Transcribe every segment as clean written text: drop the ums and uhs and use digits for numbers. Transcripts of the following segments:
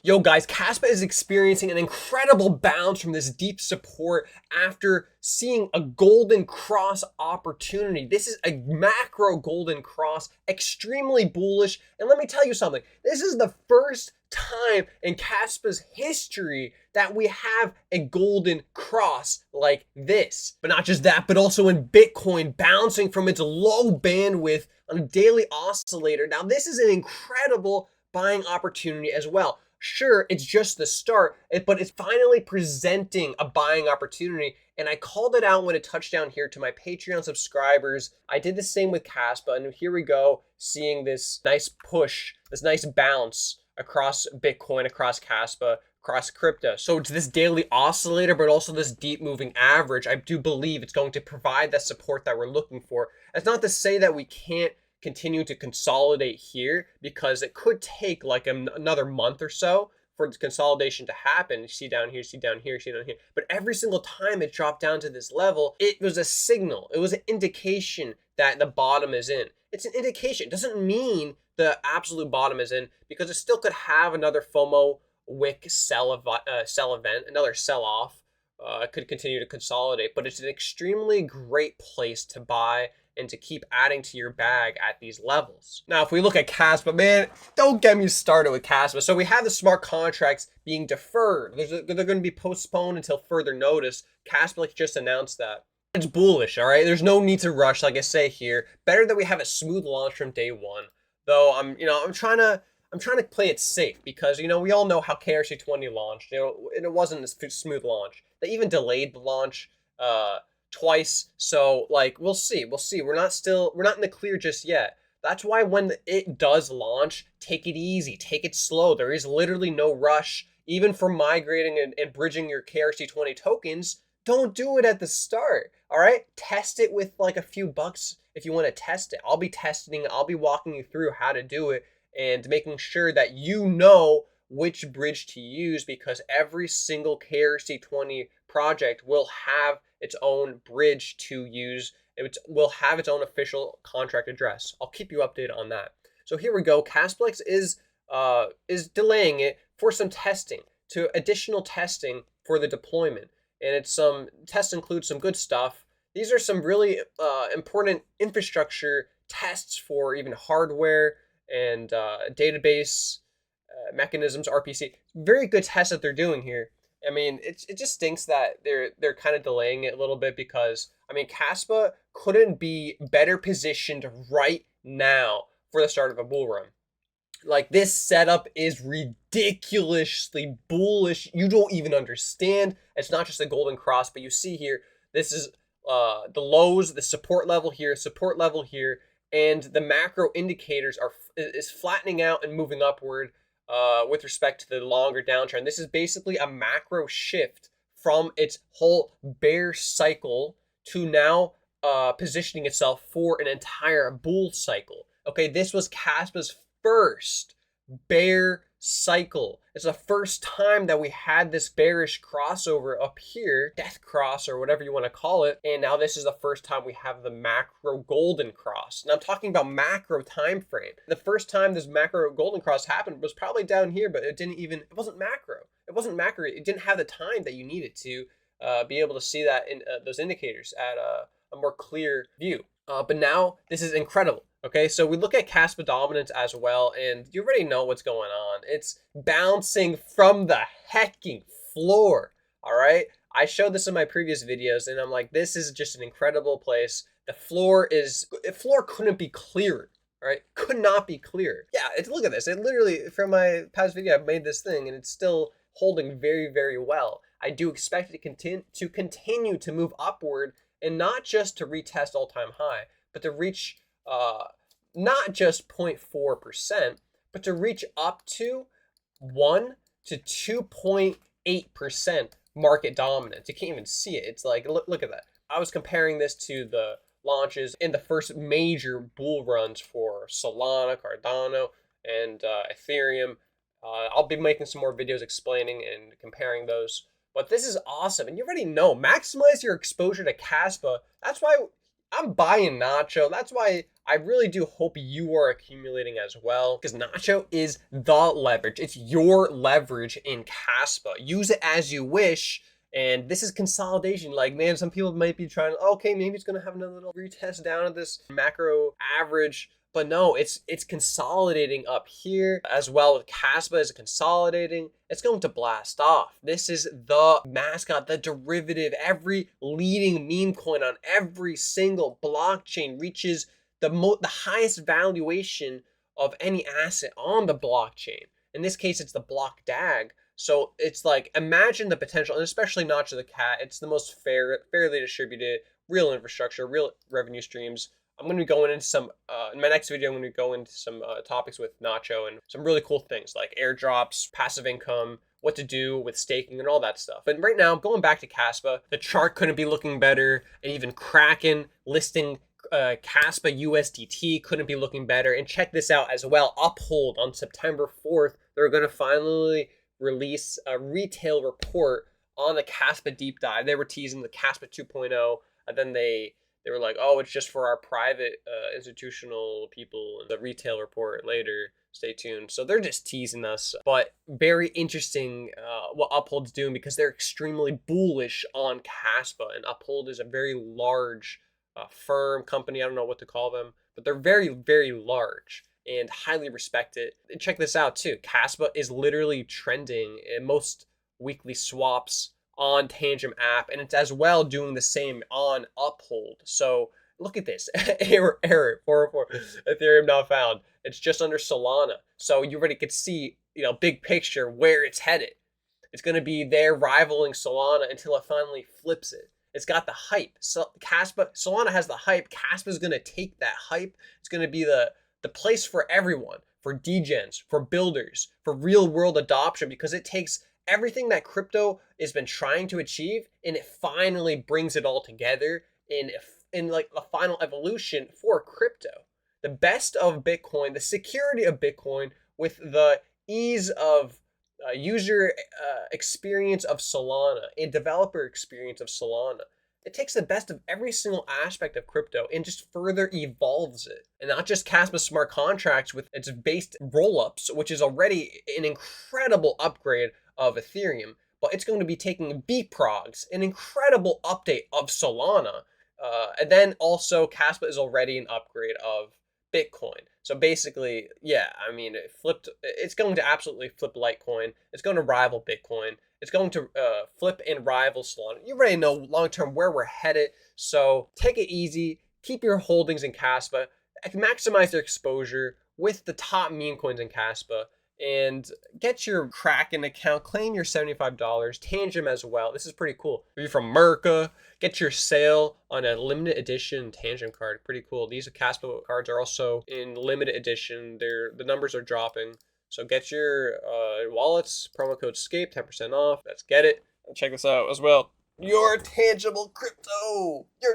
Yo guys, Caspa is experiencing an incredible bounce from this deep support after seeing a golden cross opportunity. This is a macro golden cross, extremely bullish. And let me tell you something, this is the first time in Caspa's history that we have a golden cross like this. But not just that, but also in Bitcoin bouncing from its low bandwidth on a daily oscillator. Now this is an incredible buying opportunity as well. Sure, it's just the start, but it's finally presenting a buying opportunity. And I called it out when it touched down here to my Patreon subscribers. I did the same with Caspa, and here we go, seeing this nice push, this nice bounce across Bitcoin, across Caspa, across crypto. So it's this daily oscillator, but also this deep moving average. I do believe it's going to provide that support that we're looking for. It's not to say that we can't continue to consolidate here, because it could take like another month or so for the consolidation to happen. You see down here, see down here, see down here. But every single time it dropped down to this level, it was a signal. It was an indication that the bottom is in. It's an indication. It doesn't mean the absolute bottom is in, because it still could have another FOMO wick sell event, another sell off. Could continue to consolidate, but it's an extremely great place to buy and to keep adding to your bag at these levels. Now, if we look at Caspa, man, don't get me started with Caspa. So we have the smart contracts being deferred. They're going to be postponed until further notice. Caspa just announced that. It's bullish, all right? There's no need to rush, like I say here. Better that we have a smooth launch from day one. Though I'm trying to play it safe, because, we all know how KRC20 launched. And it wasn't a smooth launch. They even delayed the launch twice. So like, we'll see. We're not in the clear just yet. That's why when it does launch, take it easy, take it slow. There is literally no rush. Even for migrating and bridging your KRC20 tokens, don't do it at the start. All right, test it with like a few bucks if you want to test it. I'll be walking you through how to do it and making sure that you know which bridge to use, because every single KRC20 project will have its own bridge to use. It will have its own official contract address. I'll keep you updated on that. So here we go. Casplex is delaying it for some testing, to additional testing for the deployment. And it's some tests include some good stuff. These are some really important infrastructure tests for even hardware and database mechanisms, RPC. Very good tests that they're doing here. I mean, it just stinks that they're kind of delaying it a little bit, because, I mean, Caspa couldn't be better positioned right now for the start of a bull run. Like, this setup is ridiculously bullish. You don't even understand. It's not just a golden cross, but you see here, this is the lows, the support level here, and the macro indicators is flattening out and moving upward. With respect to the longer downtrend. This is basically a macro shift from its whole bear cycle to now positioning itself for an entire bull cycle. Okay, this was Caspa's first bear cycle. It's the first time that we had this bearish crossover up here, death cross or whatever you want to call it, and now this is the first time we have the macro golden cross. Now I'm talking about macro time frame. The first time this macro golden cross happened was probably down here, but it wasn't macro. It didn't have the time that you needed to be able to see that in those indicators at a more clear view. But now this is incredible. Okay, so we look at Caspa dominance as well, and you already know what's going on. It's bouncing from the hecking floor, all right? I showed this in my previous videos, and I'm like, this is just an incredible place. The floor couldn't be clearer, all right? Could not be clearer. Yeah, look at this. It literally, from my past video, I've made this thing, and it's still holding very, very well. I do expect it to continue to move upward, and not just to retest all-time high, but to reach not just 0.4%, but to reach up to 1 to 2.8% market dominance. You can't even see it. It's like, look at that. I was comparing this to the launches in the first major bull runs for Solana, Cardano, and Ethereum. I'll be making some more videos explaining and comparing those. But this is awesome. And you already know, maximize your exposure to Caspa. That's why I'm buying Nacho. That's why I really do hope you are accumulating as well, because Nacho is the leverage. It's your leverage in Caspa. Use it as you wish. And this is consolidation. Like, man, some people might be trying, okay, maybe it's going to have another little retest down at this macro average. But no, it's consolidating up here as well. With Caspa is consolidating. It's going to blast off. This is the mascot, the derivative. Every leading meme coin on every single blockchain reaches the highest valuation of any asset on the blockchain. In this case, it's the block DAG. So it's like, imagine the potential, and especially Nacho the Cat. It's the most fairly distributed, real infrastructure, real revenue streams. I'm going to be going into some, in my next video, I'm going to go into some topics with Nacho and some really cool things like airdrops, passive income, what to do with staking and all that stuff. And right now, going back to Caspa, the chart couldn't be looking better, and even Kraken listing Caspa USDT couldn't be looking better. And check this out as well. Uphold on September 4th, they're going to finally release a retail report on the Caspa deep dive. They were teasing the Caspa 2.0, and then they were like, oh, it's just for our private institutional people, and the retail report later. Stay tuned. So they're just teasing us, but very interesting what Uphold's doing, because they're extremely bullish on Caspa, and Uphold is a very large firm, company, I don't know what to call them, but they're very, very large and highly respected. And check this out too. Caspa is literally trending in most weekly swaps on Tangent app, and it's as well doing the same on Uphold. So look at this. error 404, Ethereum not found. It's just under Solana. So you already could see, big picture where it's headed. It's going to be there rivaling Solana until it finally flips it. It's got the hype. So Solana has the hype. Caspa is going to take that hype. It's going to be the place for everyone, for degens, for builders, for real world adoption, because it takes everything that crypto has been trying to achieve, and it finally brings it all together in like the final evolution for crypto. The best of Bitcoin, the security of Bitcoin, with the ease of user experience of Solana and developer experience of Solana. It takes the best of every single aspect of crypto and just further evolves it. And not just Caspa smart contracts with its based rollups, which is already an incredible upgrade of Ethereum, but it's going to be taking Bprogs, an incredible update of Solana. And then also Caspa is already an upgrade of Bitcoin. So basically, yeah, I mean, it's going to absolutely flip Litecoin. It's going to rival Bitcoin. It's going to flip and rival Solana. You already know long-term where we're headed. So take it easy. Keep your holdings in Caspa. Maximize their exposure with the top meme coins in Caspa. And get your Kraken account, claim your $75, Tangent as well. This is pretty cool. If you're from Merca, get your sale on a limited edition Tangent card. Pretty cool. These Caspa cards are also in limited edition. The numbers are dropping. So get your wallets, promo code SCAPE, 10% off. Let's get it. And check this out as well. Your tangible crypto. Yo,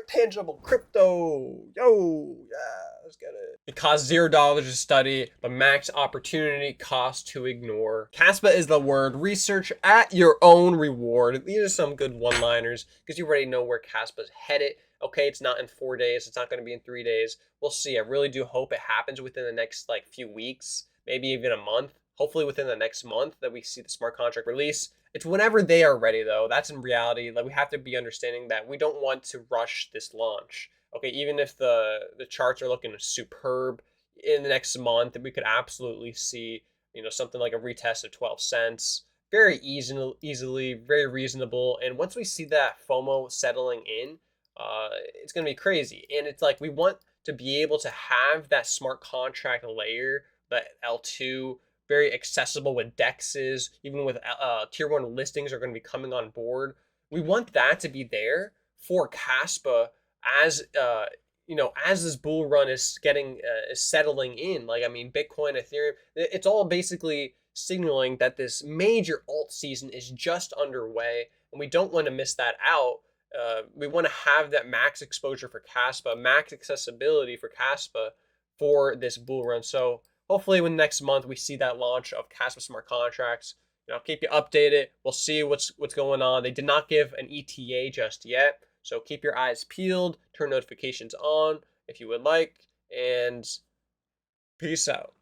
yeah, let's get it. It costs $0 to study, but max opportunity cost to ignore. Caspa is the word. Research at your own reward. These are some good one-liners, because you already know where Caspa's headed. Okay, it's not in 4 days. It's not going to be in 3 days. We'll see. I really do hope it happens within the next few weeks, maybe even a month. Hopefully within the next month that we see the smart contract release. It's whenever they are ready, though. That's in reality. We have to be understanding that we don't want to rush this launch. Okay, even if the charts are looking superb in the next month, we could absolutely see, something like a retest of 12 cents. Very easily, very reasonable. And once we see that FOMO settling in, it's going to be crazy. And it's like we want to be able to have that smart contract layer, that L2, very accessible with DEXs, even with tier 1 listings are going to be coming on board. We want that to be there for Caspa as as this bull run is settling in. Bitcoin, Ethereum, it's all basically signaling that this major alt season is just underway, and we don't want to miss that out. We want to have that max exposure for Caspa, max accessibility for Caspa for this bull run. So hopefully when next month we see that launch of Caspa smart contracts. I'll keep you updated. We'll see what's going on. They did not give an ETA just yet, So keep your eyes peeled, turn notifications on if you would like, and peace out.